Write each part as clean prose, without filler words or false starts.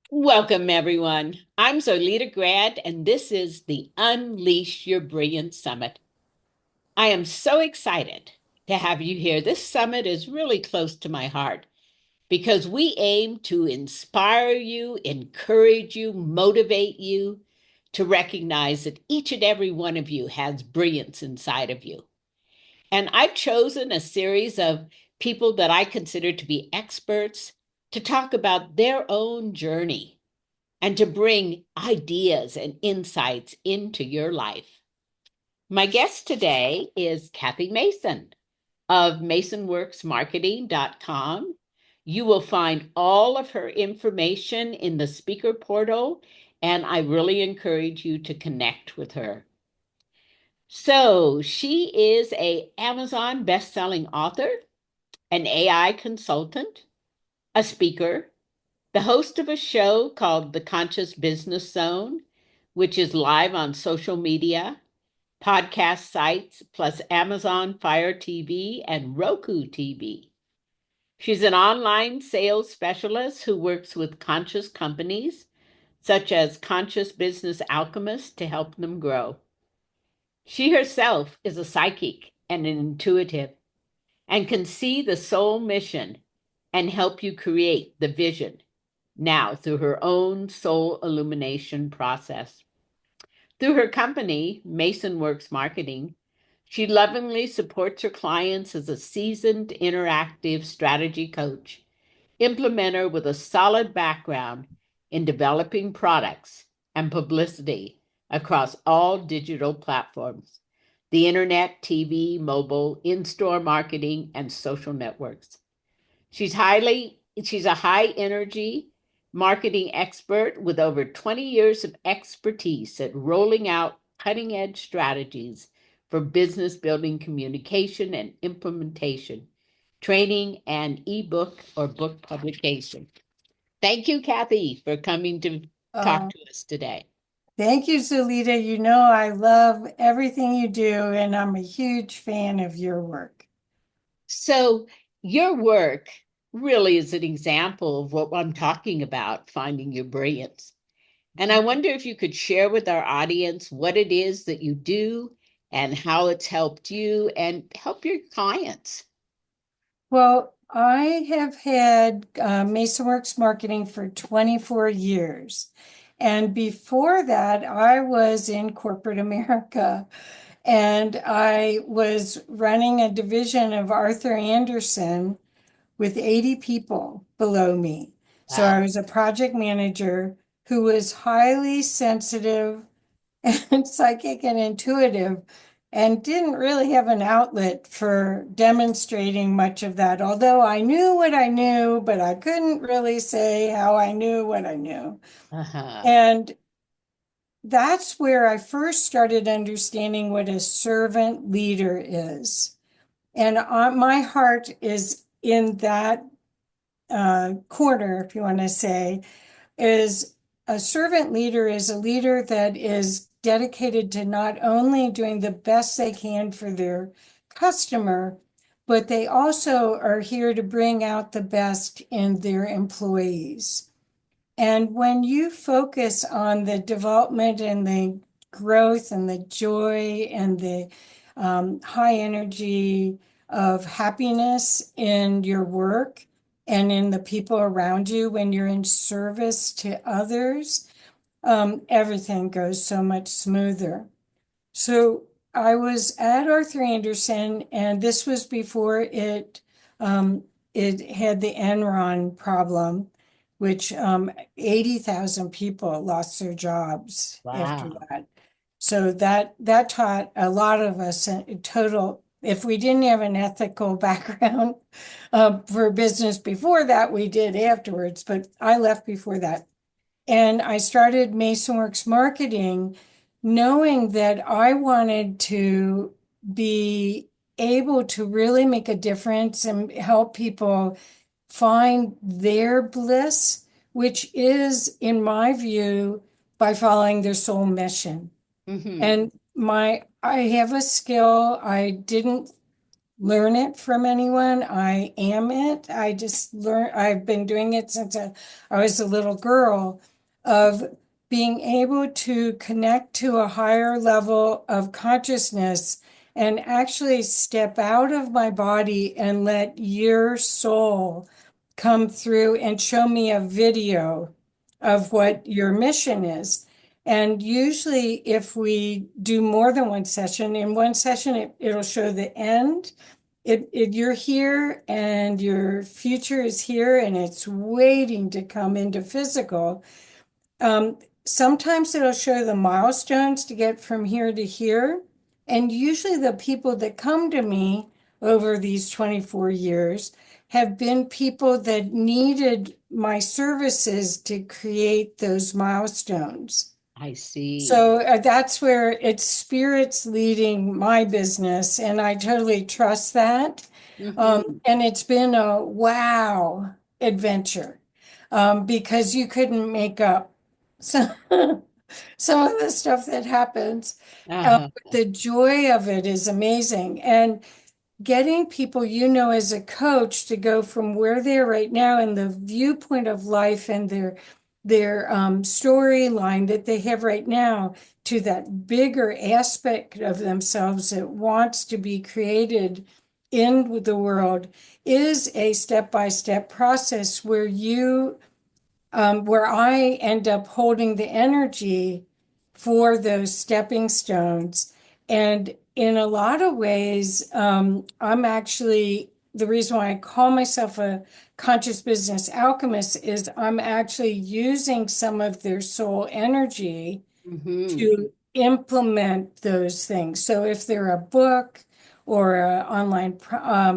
Welcome, everyone. I'm Zolita Grad, and this is the Unleash Your Brilliance Summit. I am so excited to have you here. This summit is really close to my heart because we aim to inspire you, encourage you, motivate you to recognize that each and every one of you has brilliance inside of you. And I've chosen a series of people that I consider to be experts to talk about their own journey and to bring ideas and insights into your life. My guest today is Kathy Mason of masonworksmarketing.com. You will find all of her information in the speaker portal, and I really encourage you to connect with her. So, she is a Amazon best-selling author, an AI consultant, a speaker, the host of a show called The Conscious Business Zone, which is live on social media, podcast sites, plus Amazon Fire TV and Roku TV. She's an online sales specialist who works with conscious companies, such as Conscious Business Alchemists, to help them grow. She herself is a psychic and an intuitive and can see the soul mission and help you create the vision now through her own soul illumination process. Through her company, Mason Works Marketing, she lovingly supports her clients as a seasoned interactive strategy coach, implementer with a solid background in developing products and publicity across all digital platforms, the internet, TV, mobile, in-store marketing, and social networks. She's a high energy marketing expert with over 20 years of expertise at rolling out cutting edge strategies for business building, communication, and implementation, training, and ebook or book publication. Thank you, Kathy, for coming to talk Uh, to us today. Thank you, Zulita. You know, I love everything you do, and I'm a huge fan of your work. So, your work really is an example of what I'm talking about, finding your brilliance. And I wonder if you could share with our audience what it is that you do and how it's helped you and help your clients. Well, I have had MasonWorks Marketing for 24 years. And before that, I was in corporate America and I was running a division of Arthur Anderson with 80 people below me. So Wow. I was a project manager who was highly sensitive and psychic and intuitive and didn't really have an outlet for demonstrating much of that. Although I knew what I knew, but I couldn't really say how I knew what I knew. Uh-huh. And that's where I first started understanding what a servant leader is. And my heart is in that corner, if you want to say, is a servant leader is a leader that is dedicated to not only doing the best they can for their customer, but they also are here to bring out the best in their employees. And when you focus on the development and the growth and the joy and the high energy of happiness in your work and in the people around you, when you're in service to others, everything goes so much smoother. So I was at Arthur Anderson, and this was before it had the Enron problem, which 80,000 people lost their jobs after Wow. that. So that taught a lot of us in total. If we didn't have an ethical background for business before that, we did afterwards. But I left before that. And I started MasonWorks Marketing knowing that I wanted to be able to really make a difference and help people find their bliss, which is, in my view, by following their soul mission. Mm-hmm. And I have a skill I didn't learn it from anyone. I am it. I just learn, I've been doing it since I was a little girl, of being able to connect to a higher level of consciousness and actually step out of my body and let your soul come through and show me a video of what your mission is. And usually, if we do more than one session, in one session, it'll show the end. You're here and your future is here and it's waiting to come into physical. Sometimes it'll show the milestones to get from here to here. And usually, the people that come to me over these 24 years have been people that needed my services to create those milestones. I see. So that's where it's spirits leading my business, and I totally trust that. Hmm. And it's been a wow adventure, because you couldn't make up some, some of the stuff that happens. Uh-huh. The joy of it is amazing. And getting people, as a coach to go from where they are right now and the viewpoint of life and their storyline that they have right now to that bigger aspect of themselves that wants to be created in the world is a step-by-step process where I end up holding the energy for those stepping stones. And in a lot of ways, I'm actually the reason why I call myself a conscious business alchemist is I'm actually using some of their soul energy Hmm. to implement those things. So if they're a book or an online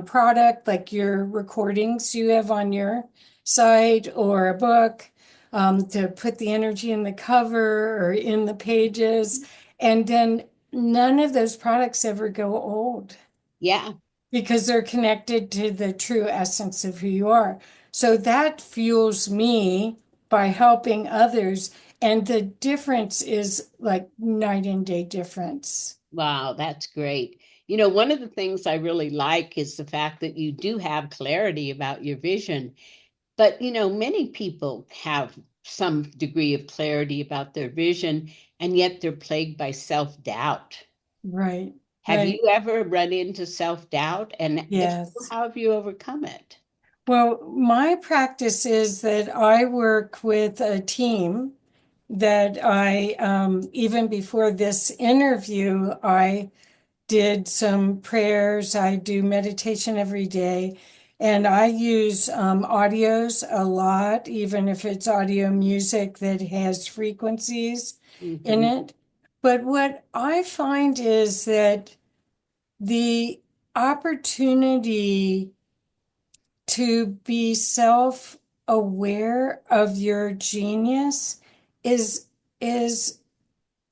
product, like your recordings you have on your site, or a book, to put the energy in the cover or in the pages. And then none of those products ever go old Yeah. because they're connected to the true essence of who you are. So that fuels me by helping others. And the difference is like night and day difference. Wow, that's great. One of the things I really like is the fact that you do have clarity about your vision. But, many people have some degree of clarity about their vision, and yet they're plagued by self-doubt. Right, Have right. you ever run into self-doubt? And if so, Yes. how have you overcome it? Well, my practice is that I work with a team that even before this interview, I did some prayers. I do meditation every day. And I use audios a lot, even if it's audio music that has frequencies in Hmm. it. But what I find is that the opportunity to be self-aware of your genius is is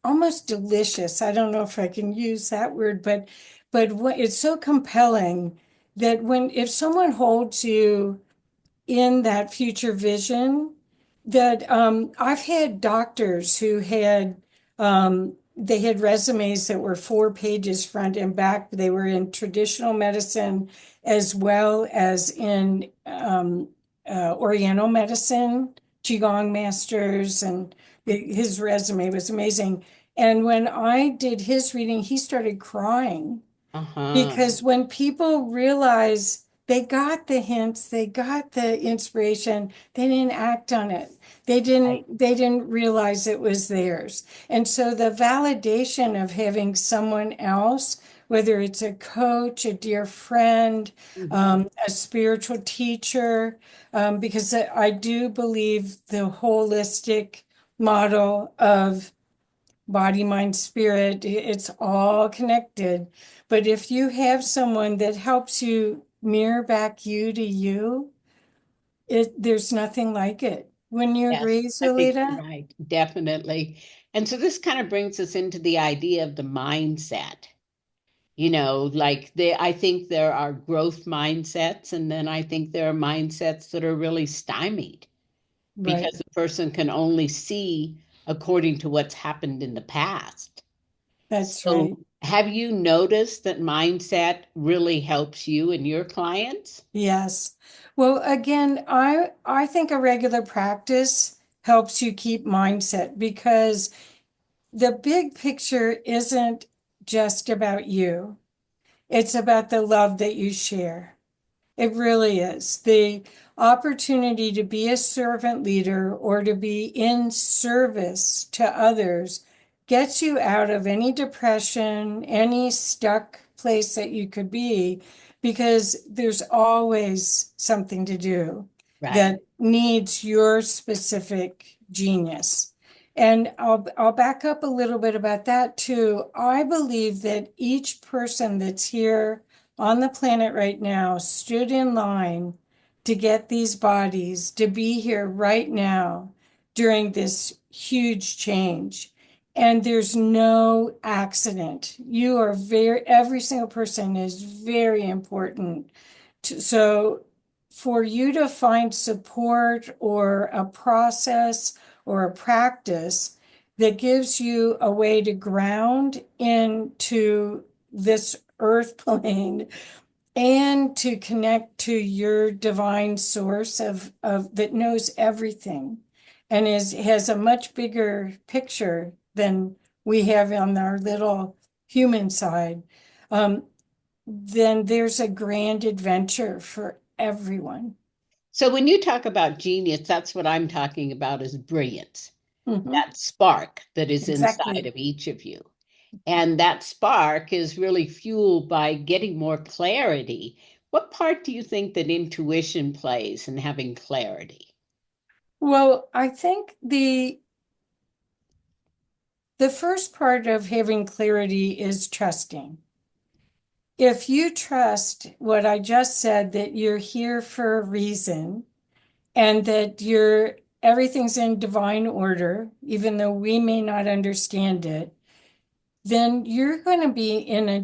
almost delicious. I don't know if I can use that word, but it's so compelling that when if someone holds you in that future vision, that I've had doctors who had they had resumes that were 4 pages front and back. They were in traditional medicine as well as in Oriental medicine, Qigong masters, and his resume was amazing. And when I did his reading, he started crying Uh-huh. because when people realize they got the hints, they got the inspiration, they didn't act on it. Right. They didn't realize it was theirs. And so the validation of having someone else, whether it's a coach, a dear friend, Hmm. a spiritual teacher, because I do believe the holistic model of body, mind, spirit, it's all connected. But if you have someone that helps you mirror back you to you, there's nothing like it. Wouldn't you agree, Yes, I think you're Zulita? right. Definitely. And so this kind of brings us into the idea of the mindset. Like I think there are growth mindsets, and then I think there are mindsets that are really stymied because Right. the person can only see according to what's happened in the past. That's So right. Have you noticed that mindset really helps you and your clients? Yes. Well, again, I think a regular practice helps you keep mindset because the big picture isn't just about you. It's about the love that you share. It really is. The opportunity to be a servant leader or to be in service to others gets you out of any depression, any stuck place that you could be, because there's always something to do Right. that needs your specific genius. And I'll back up a little bit about that too. I believe that each person that's here on the planet right now stood in line to get these bodies to be here right now during this huge change. And there's no accident. Every single person is very important. So for you to find support or a process or a practice that gives you a way to ground into this earth plane and to connect to your divine source of that knows everything and has a much bigger picture than we have on our little human side, um, then there's a grand adventure for everyone. So when you talk about genius, that's what I'm talking about is brilliance, Mhm. that spark that is inside Exactly. of each of you. And that spark is really fueled by getting more clarity. What part do you think that intuition plays in having clarity? Well, I think the first part of having clarity is trusting. If you trust what I just said, that you're here for a reason and that everything's in divine order, even though we may not understand it, then you're going to be in a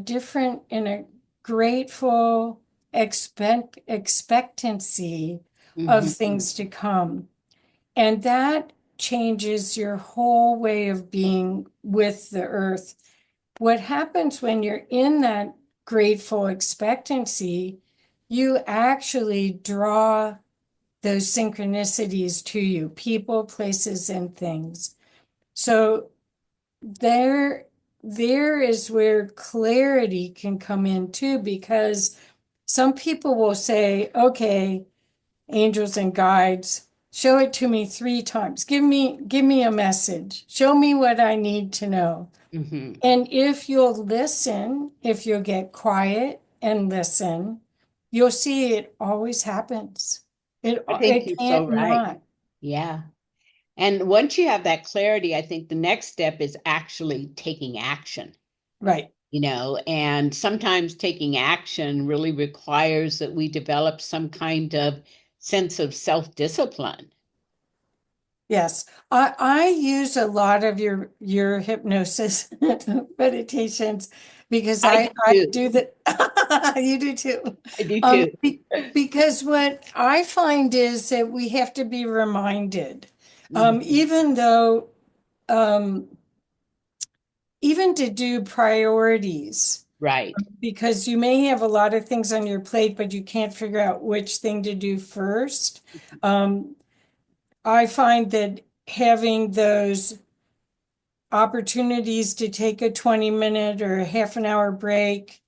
grateful expectancy of Hmm. things to come. And that changes your whole way of being with the earth. What happens when you're in that grateful expectancy, you actually draw those synchronicities to you, people, places, and things. So there, there is where clarity can come in too, because some people will say, okay, angels and guides, show it to me 3 times. Give me a message. Show me what I need to know. Hmm. And if you'll listen, if you'll get quiet and listen, you'll see it always happens. I think It you're so can't right. not. Yeah. And once you have that clarity, I think the next step is actually taking action, Right. and sometimes taking action really requires that we develop some kind of sense of self-discipline. Yes. I use a lot of your hypnosis meditations because I do I too. do that. You do too. I do too. Because what I find is that we have to be reminded, Mhm. even though um, even to do priorities, Right. because you may have a lot of things on your plate, but you can't figure out which thing to do first. Um, I find that having those opportunities to take a 20-minute or a half an hour break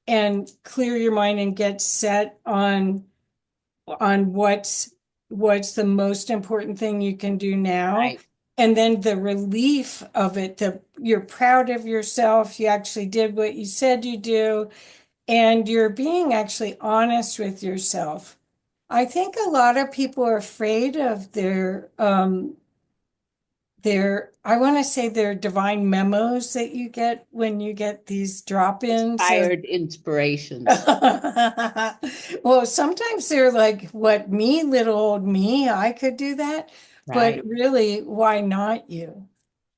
and clear your mind and get set on what's the most important thing you can do now. Right. And then the relief of it, you're proud of yourself, you actually did what you said you do, and you're being actually honest with yourself. I think a lot of people are afraid of I want to say their divine memos that you get when you get these drop-ins of Inspired inspirations. well, sometimes they're like, what, me, little old me, I could do that. Right. But really, why not you?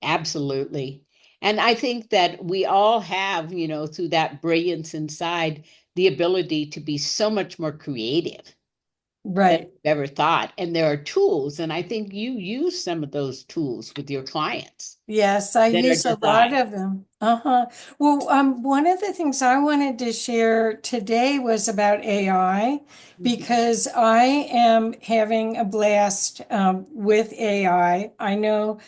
Absolutely. And I think that we all have, through that brilliance inside, the ability to be so much more creative. that Right. I've ever thought. And there are tools, and I think you use some of those tools with your clients Yes, I that are use a lot designed. of them. Uh-huh. Well, one of the things I wanted to share today was about AI Mhm. because I am having a blast with AI. I know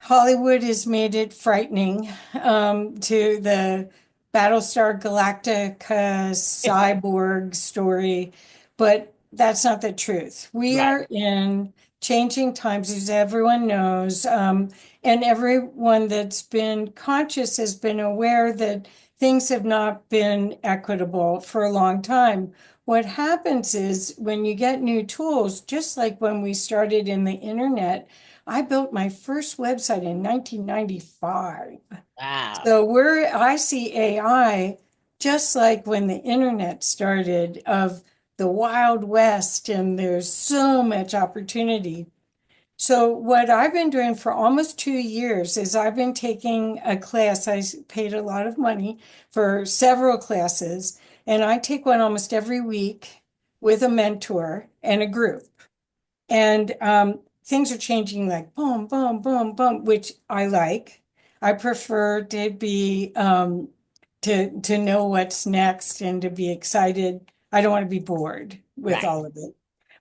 Hollywood has made it frightening to the Battlestar Galactica cyborg story, but that's not the truth. We Right, are in changing times, as everyone knows, and everyone that's been conscious has been aware that things have not been equitable for a long time. What happens is when you get new tools, just like when we started in the internet, I built my first website in 1995. wow, So I see AI just like when the internet started of the Wild West, and there's so much opportunity. So what I've been doing for almost 2 years is I've been taking a class. Paid a lot of money for several classes, and I take one almost every week with a mentor and a group. And things are changing like boom, boom, boom, boom, which I like. I prefer to be to know what's next and to be excited. I don't want to be bored with right. all of it.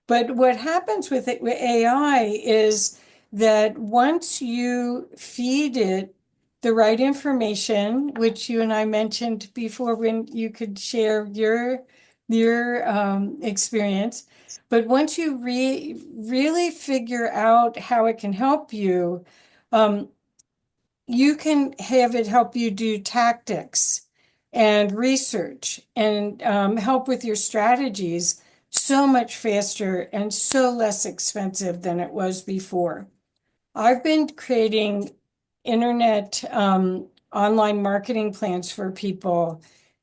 But what happens with it with AI is that once you feed it the right information, which you and I mentioned before when you could share your experience, but once you really figure out how it can help you, um, you can have it help you do tactics and research and help with your strategies so much faster and so less expensive than it was before. I've been creating internet online marketing plans for people,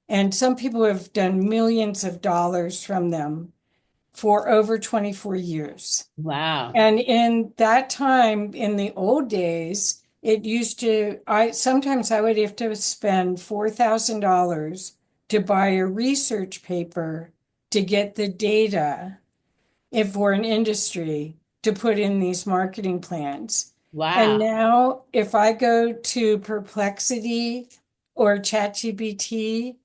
and some people have done millions of dollars from them for over 24 years. Wow, And in that time, in the old days, it used to, sometimes I would have to spend $4,000 to buy a research paper to get the data if for an industry to put in these marketing plans. And wow, now if I go to Perplexity or ChatGPT,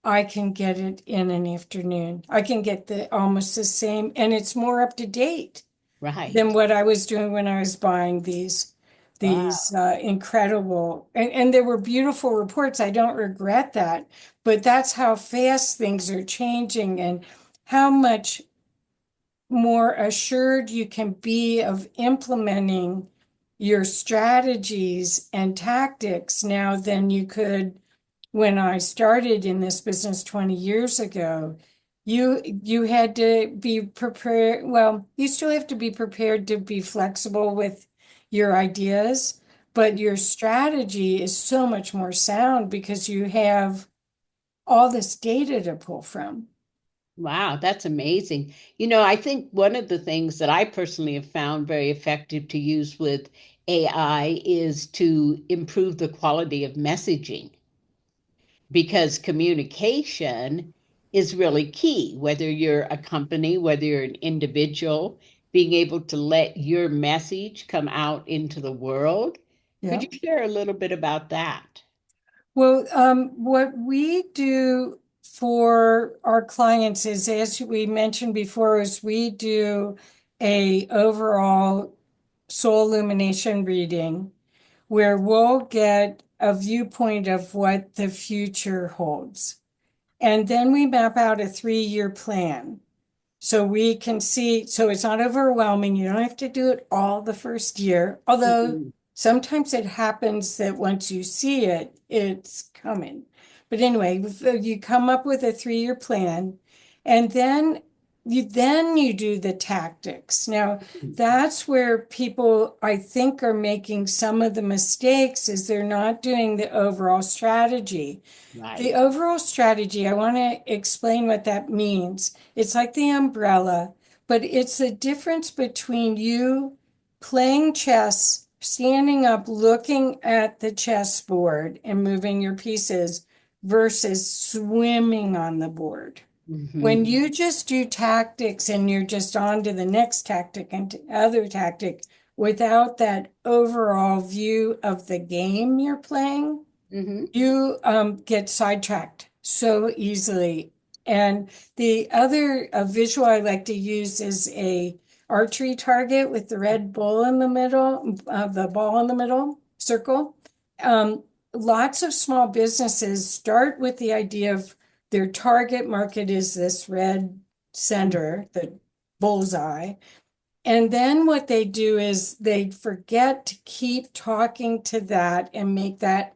I can get it in an afternoon. I can get the almost the same, and it's more up to date than right. what I was doing when I was buying Wow, these incredible, and there were beautiful reports. I don't regret that, but that's how fast things are changing and how much more assured you can be of implementing your strategies and tactics now than you could when I started in this business 20 years ago. You had to be prepared. Well, you still have to be prepared to be flexible with your ideas, but your strategy is so much more sound because you have all this data to pull from. wow, that's amazing. I think one of the things that I personally have found very effective to use with AI is to improve the quality of messaging because communication is really key, whether you're a company, whether you're an individual, being able to let your message come out into the world. Could Yeah. you share a little bit about that? Well, what we do for our clients is, as we mentioned before, is we do a overall soul illumination reading where we'll get a viewpoint of what the future holds. And then we map out a 3-year plan. So we can see, so it's not overwhelming. You don't have to do it all the first year. Although Mhm. sometimes it happens that once you see it, it's coming. But anyway, you come up with a 3-year plan, and then you do the tactics. Now, that's where people I think are making some of the mistakes is they're not doing the overall strategy. The Right. overall strategy, I want to explain what that means. It's like the umbrella, but it's the difference between you playing chess, standing up, looking at the chessboard and moving your pieces versus swimming on the board. When Hmm. you just do tactics and you're just on to the next tactic and to other tactic without that overall view of the game you're playing, Hmm. you get sidetracked so easily. And the other visual I like to use is a archery target with the red bull in the middle, the ball in the middle circle. Um, Lots of small businesses start with the idea of their target market is this red center, the bullseye. And then what they do is they forget to keep talking to that and make that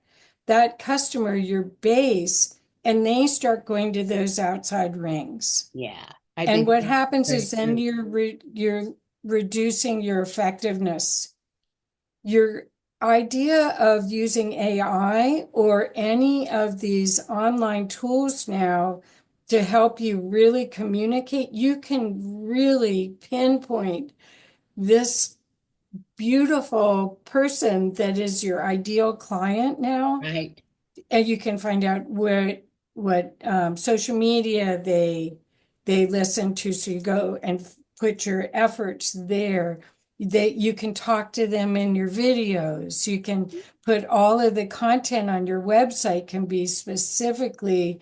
customer your base, and they start going to those outside rings. Yeah, I And think what that's happens very is then true. you're reducing your effectiveness. Your idea of using AI or any of these online tools now to help you really communicate, you can really pinpoint this beautiful person that is your ideal client now, Right. and you can find out what social media they listen to, so you go and put your efforts there. That you can talk to them in your videos. You can put all of the content on your website can be specifically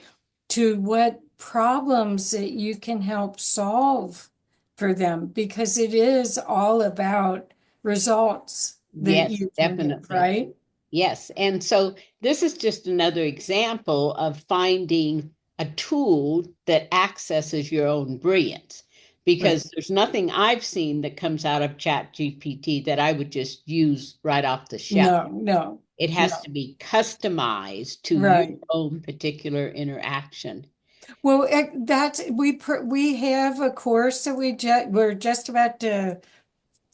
to what problems that you can help solve for them, because it is all about results that Yes, you can give, definitely. right? Yes. And so this is just another example of finding a tool that accesses your own brilliance. Right. Because there's nothing I've seen that comes out of Chat GPT that I would just use right off the shelf. No, no, It has to no. be customized to your Right. own particular interaction. Well, we have a course that we're just about to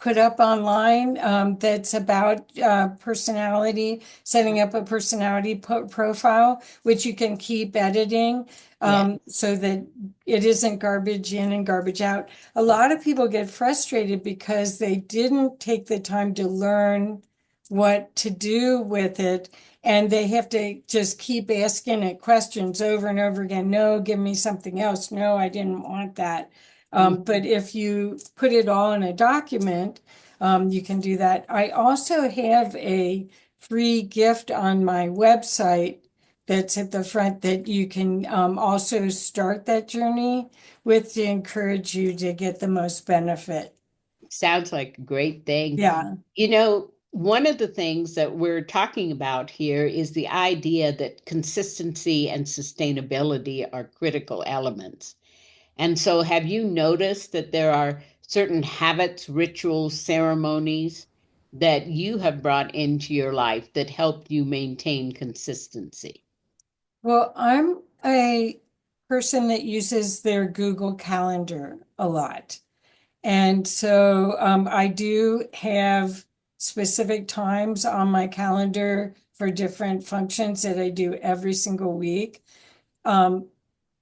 put up online that's about personality, setting up a personality profile, which you can keep editing Yeah. so that it isn't garbage in and garbage out. A lot of people get frustrated because they didn't take the time to learn what to do with it. And they have to just keep asking it questions over and over again. No, give me something else. No, I didn't want that. Mhm. But if you put it all in a document, you can do that. I also have a free gift on my website that's at the front that you can also start that journey with to encourage you to get the most benefit. Sounds like a great thing. Yeah. One of the things that we're talking about here is the idea that consistency and sustainability are critical elements. And so, have you noticed that there are certain habits, rituals, ceremonies that you have brought into your life that help you maintain consistency? Well, I'm a person that uses their Google Calendar a lot. And so I do have specific times on my calendar for different functions that I do every single week. Um,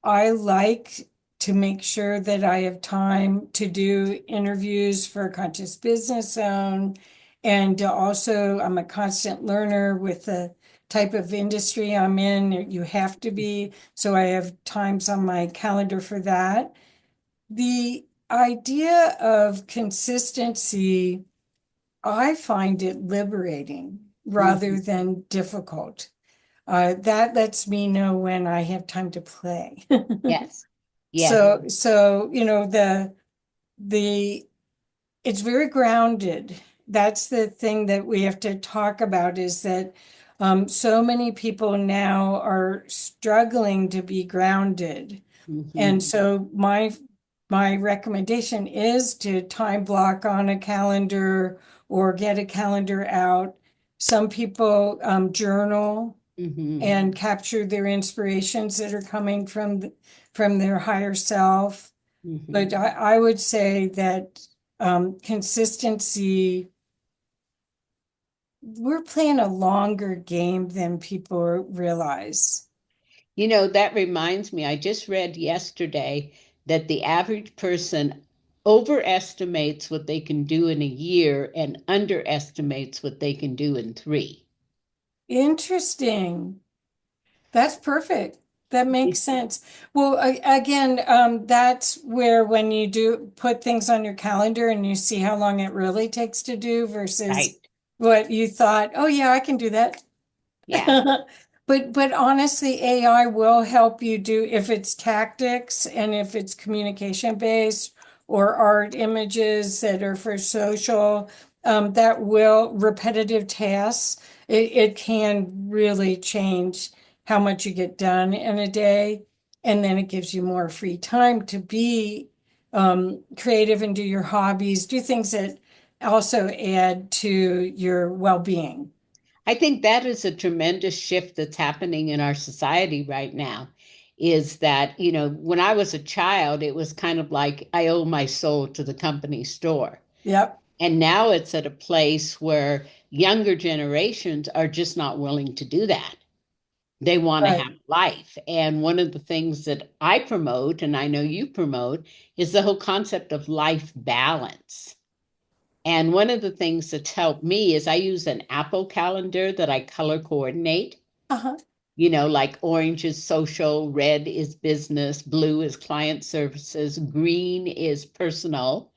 I like to make sure that I have time to do interviews for Conscious Business Zone. And also, I'm a constant learner with the type of industry I'm in. You have to be. So I have times on my calendar for that. The idea of consistency, I find it liberating rather Mhm. than difficult. That lets me know when I have time to play. Yes, yes. So the it's very grounded. That's the thing that we have to talk about is that so many people now are struggling to be grounded. Hmm. And so my recommendation is to time block on a calendar or get a calendar out. Some people journal Hmm. and capture their inspirations that are coming from their higher self. Hmm. But I would say that consistency, we're playing a longer game than people realize. That reminds me, I just read yesterday that the average person overestimates what they can do in a year and underestimates what they can do in three. Interesting. That's perfect. That makes sense. Well, again, that's where when you do put things on your calendar and you see how long it really takes to do versus Right. what you thought, oh yeah, I can do that. Yeah. But honestly, AI will help you do if it's tactics and if it's communication based or art images that are for social, that will repetitive tasks. It can really change how much you get done in a day, and then it gives you more free time to be creative and do your hobbies, do things that also add to your well-being. I think that is a tremendous shift that's happening in our society right now. Is that, when I was a child, it was kind of like I owe my soul to the company store. Yep. And now it's at a place where younger generations are just not willing to do that. They want to Right. have life. And one of the things that I promote, and I know you promote, is the whole concept of life balance. And one of the things that's helped me is I use an Apple calendar that I color coordinate. Uh-huh. Like orange is social, red is business, blue is client services, green is personal,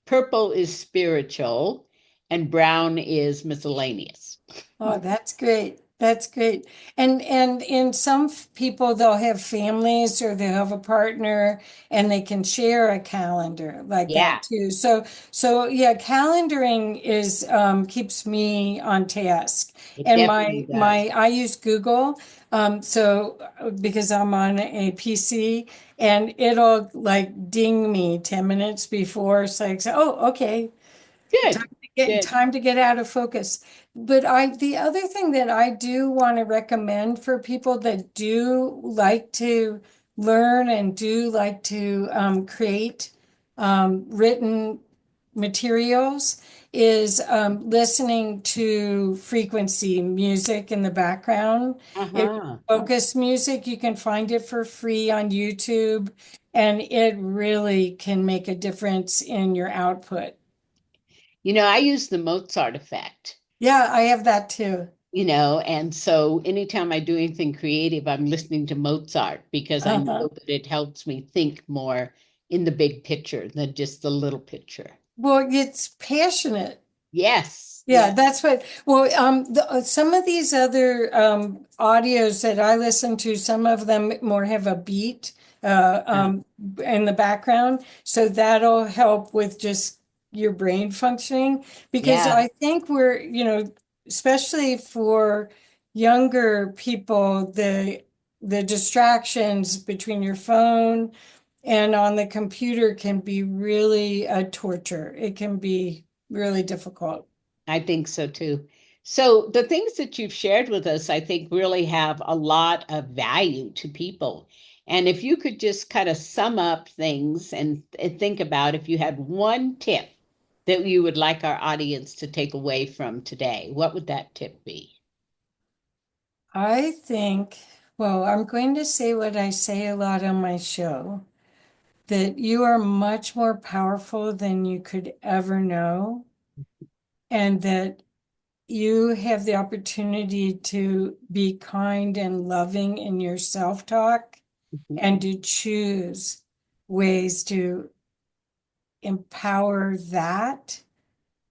purple is spiritual, and brown is miscellaneous. Oh, that's great. That's great. And in some people they'll have families or they'll have a partner and they can share a calendar like Yeah, that too. So yeah, calendaring is keeps me on task. it And definitely does. my I use Google so because I'm on a PC and it'll like ding me 10 minutes before. It's like, so, oh, okay. Good, good. Time to get out of focus. But the other thing that I do want to recommend for people that do like to learn and do like to create written materials is listening to frequency music in the background. It Uh-huh. focus music, you can find it for free on YouTube, and it really can make a difference in your output. I use the Mozart effect, Yeah, I have that too. and so anytime I do anything creative, I'm listening to Mozart because I know Uh-huh. that it helps me think more in the big picture than just the little picture. Well, it's passionate. Yes, Yeah, yes. that's what. Well, some of these other audios that I listen to, some of them more have a beat in the background, so that'll help with just your brain functioning. Because Yeah, I think we're, especially for younger people, the distractions between your phone and on the computer can be really a torture. It can be really difficult. I think so too. So the things that you've shared with us, I think really have a lot of value to people. And if you could just kind of sum up things and think about if you had one tip that you would like our audience to take away from today, what would that tip be? I think, well, I'm going to say what I say a lot on my show, that you are much more powerful than you could ever know, and that you have the opportunity to be kind and loving in your self-talk and to choose ways to empower that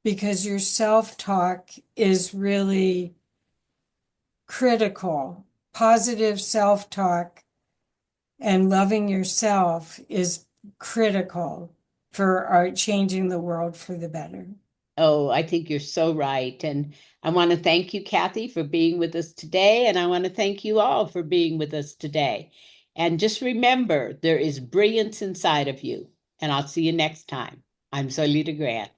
because your self-talk is really critical. Positive self-talk and loving yourself is critical for our changing the world for the better. Oh, I think you're so right. And I want to thank you, Kathy, for being with us today. And I want to thank you all for being with us today. And just remember, there is brilliance inside of you. And I'll see you next time. I'm Solita Grant.